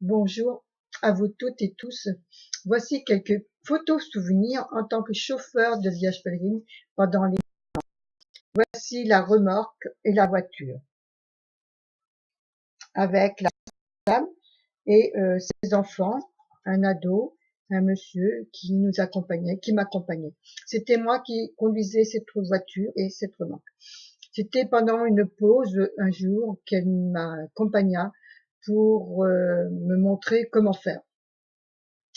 Bonjour à vous toutes et tous. Voici quelques photos souvenirs en tant que chauffeur de Vierge Pèlerine pendant les... Voici la remorque et la voiture avec la femme et ses enfants, un ado, un monsieur qui nous accompagnait, qui m'accompagnait. C'était moi qui conduisais cette voiture et cette remorque. C'était pendant une pause un jour qu'elle m'accompagna pour me montrer comment faire.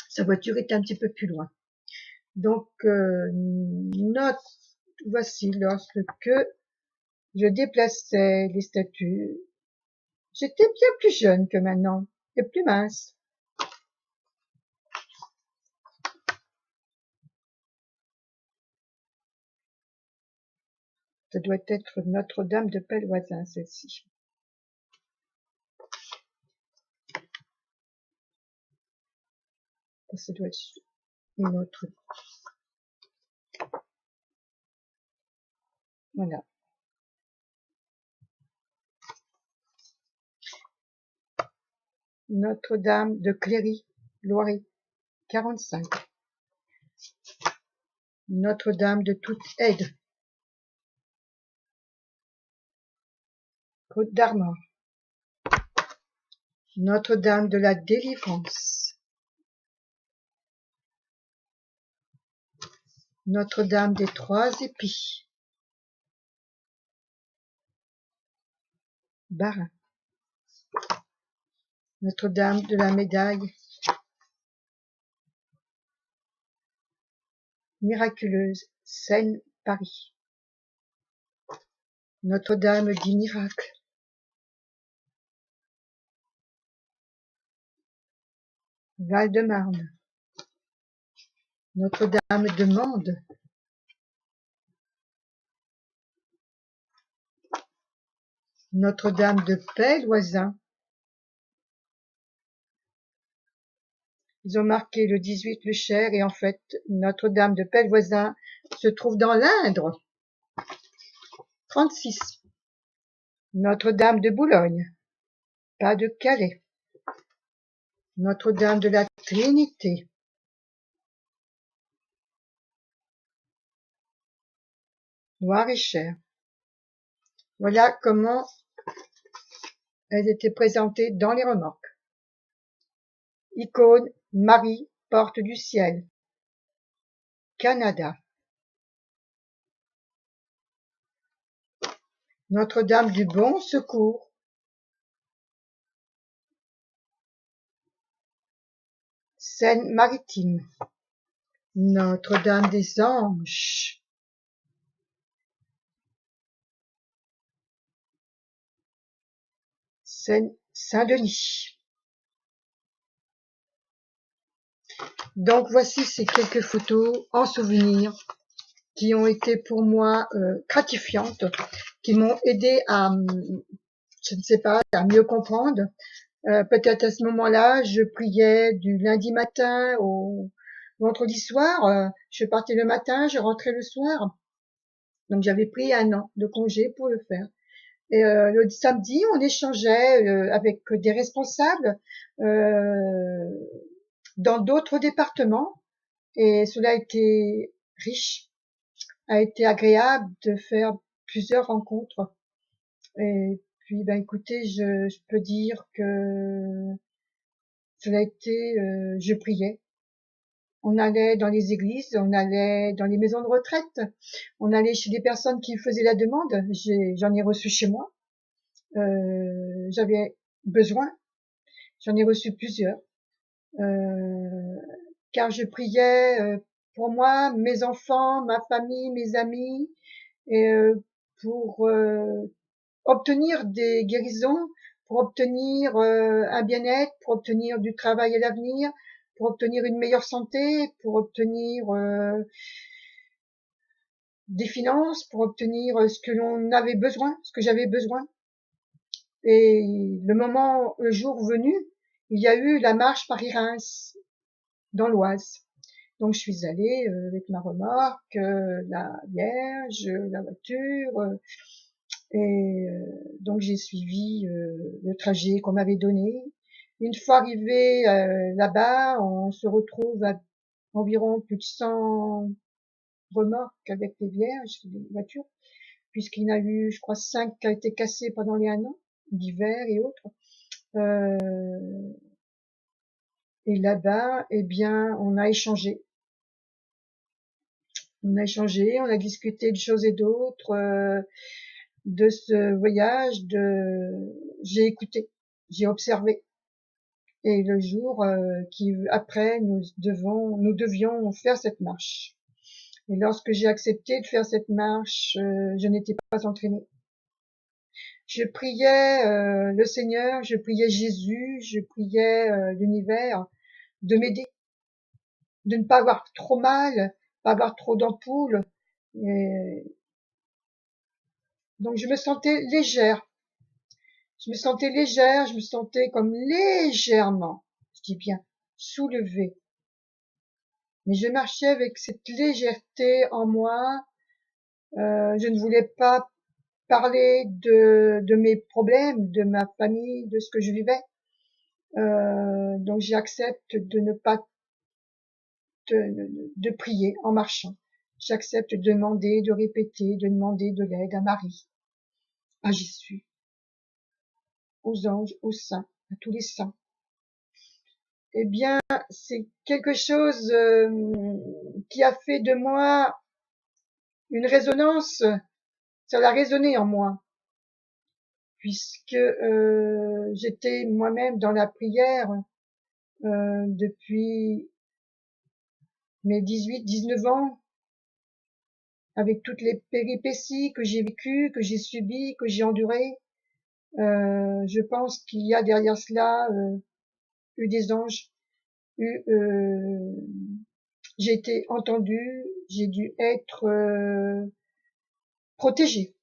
Sa voiture était un petit peu plus loin. Donc, voici lorsque je déplaçais les statues. J'étais bien plus jeune que maintenant, et plus mince. Ça doit être Notre-Dame de Pellevoisin, celle-ci. Ça doit être une autre. Voilà. Notre-Dame de Cléry, Loiret, 45. Notre-Dame de toute aide, Côte d'Armor. Notre-Dame de la Délivrance. Notre-Dame des Trois Épis. Barin. Notre-Dame de la Médaille miraculeuse, Seine, Paris. Notre-Dame du Miracle. Val-de-Marne. Notre-Dame de Mende. Notre-Dame de Pellevoisin. Ils ont marqué le 18 le Cher et en fait, Notre-Dame de Pellevoisin se trouve dans l'Indre. 36. Notre-Dame de Boulogne. Pas de Calais. Notre-Dame de la Trinité. Loir-et-Cher. Voilà comment elles étaient présentées dans les remorques. Icône Marie, porte du ciel. Canada. Notre-Dame du Bon Secours. Seine-Maritime. Notre-Dame des Anges. Saint-Denis. Donc voici ces quelques photos en souvenir qui ont été pour moi gratifiantes, qui m'ont aidé à, je ne sais pas, à mieux comprendre. Peut-être à ce moment-là, je priais du lundi matin au vendredi soir. Je partais le matin, je rentrais le soir. Donc j'avais pris 1 an de congé pour le faire. Et le samedi, on échangeait avec des responsables dans d'autres départements. Et cela a été riche, a été agréable de faire plusieurs rencontres. Et puis, ben écoutez, je peux dire que cela a été, je priais. On allait dans les églises, on allait dans les maisons de retraite, on allait chez des personnes qui faisaient la demande. J'en ai reçu chez moi. J'avais besoin, j'en ai reçu plusieurs, car je priais pour moi, mes enfants, ma famille, mes amis, et pour obtenir des guérisons, pour obtenir un bien-être, pour obtenir du travail à l'avenir, pour obtenir une meilleure santé, pour obtenir des finances, pour obtenir ce que l'on avait besoin, ce que j'avais besoin. Et le jour venu, il y a eu la marche Paris-Reims dans l'Oise. Donc je suis allée avec ma remorque, la Vierge, la voiture, et donc j'ai suivi le trajet qu'on m'avait donné. Une fois arrivé là-bas, on se retrouve à environ plus de 100 remorques avec les vierges, les voitures, puisqu'il y en a eu, je crois, 5 qui ont été cassées pendant les 1 an, d'hiver et autres. Et là-bas, eh bien, on a échangé. On a discuté de choses et d'autres, de ce voyage, j'ai écouté, j'ai observé. Et le jour qui après, nous devions faire cette marche. Et lorsque j'ai accepté de faire cette marche, je n'étais pas entraînée. Je priais le Seigneur, je priais Jésus, je priais l'univers de m'aider, de ne pas avoir trop mal, pas avoir trop d'ampoules. Donc je me sentais légère. Je me sentais légère, je me sentais comme légèrement, je dis bien, soulevée. Mais je marchais avec cette légèreté en moi. Je ne voulais pas parler de mes problèmes, de ma famille, de ce que je vivais. Donc j'accepte de ne pas de prier en marchant. J'accepte de demander, de répéter, de demander de l'aide à Marie, à Jésus, aux anges, aux saints, à tous les saints. Eh bien, c'est quelque chose qui a fait de moi une résonance. Ça a résonné en moi, puisque j'étais moi-même dans la prière depuis mes 18-19 ans, avec toutes les péripéties que j'ai vécues, que j'ai subies, que j'ai endurées. Je pense qu'il y a derrière cela eu des anges, j'ai été entendue, j'ai dû être protégée.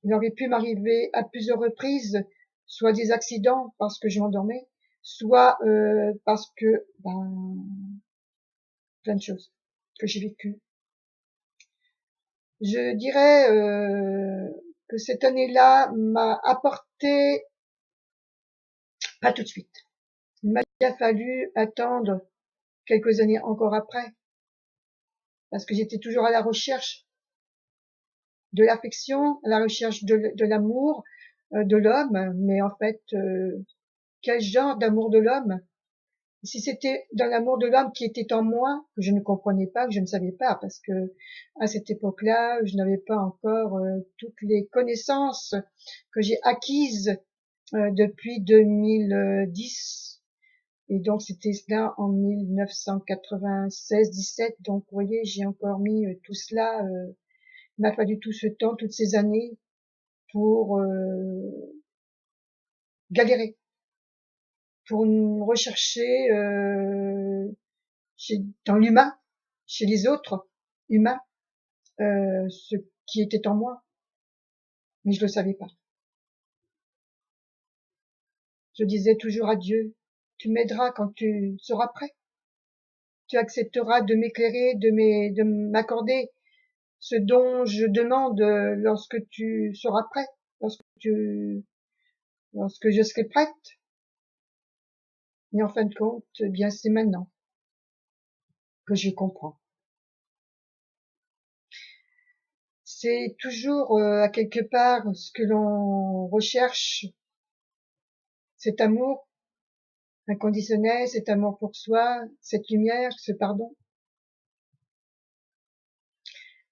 Il aurait pu m'arriver à plusieurs reprises, soit des accidents parce que je m'endormais, soit parce que plein de choses que j'ai vécues. Je dirais que cette année-là m'a apporté, pas tout de suite, il m'a bien fallu attendre quelques années encore après, parce que j'étais toujours à la recherche de l'affection, à la recherche de l'amour de l'homme, mais en fait, quel genre d'amour de l'homme? Si c'était dans l'amour de l'homme qui était en moi, que je ne comprenais pas, que je ne savais pas, parce que à cette époque-là, je n'avais pas encore toutes les connaissances que j'ai acquises depuis 2010. Et donc c'était cela en 1996-17. Donc vous voyez, j'ai encore mis tout cela. Il m'a fallu tout ce temps, toutes ces années pour galérer, pour rechercher dans l'humain, chez les autres humains, ce qui était en moi, mais je le savais pas. Je disais toujours à Dieu, tu m'aideras quand tu seras prêt. Tu accepteras de m'éclairer, de m'accorder ce dont je demande lorsque tu seras prêt, lorsque je serai prête. Mais en fin de compte, eh bien, c'est maintenant que je comprends. C'est toujours à quelque part ce que l'on recherche, cet amour inconditionnel, cet amour pour soi, cette lumière, ce pardon.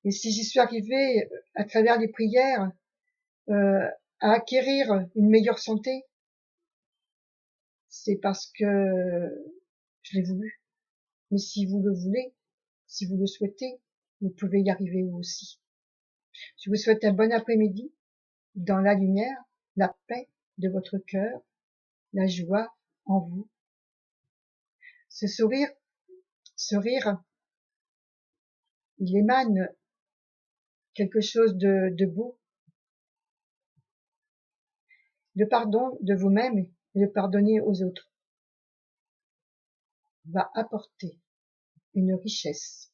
Et si j'y suis arrivée à travers les prières à acquérir une meilleure santé, c'est parce que je l'ai voulu. Mais si vous le voulez, si vous le souhaitez, vous pouvez y arriver vous aussi. Je vous souhaite un bon après-midi dans la lumière, la paix de votre cœur, la joie en vous. Ce rire, il émane quelque chose de beau. Le pardon de vous-même et le pardonner aux autres va apporter une richesse,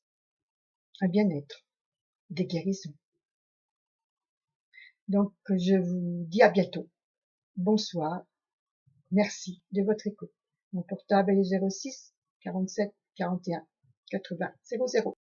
un bien-être, des guérisons. Donc, je vous dis à bientôt. Bonsoir. Merci de votre écoute. Mon portable est 06 47 41 80 00.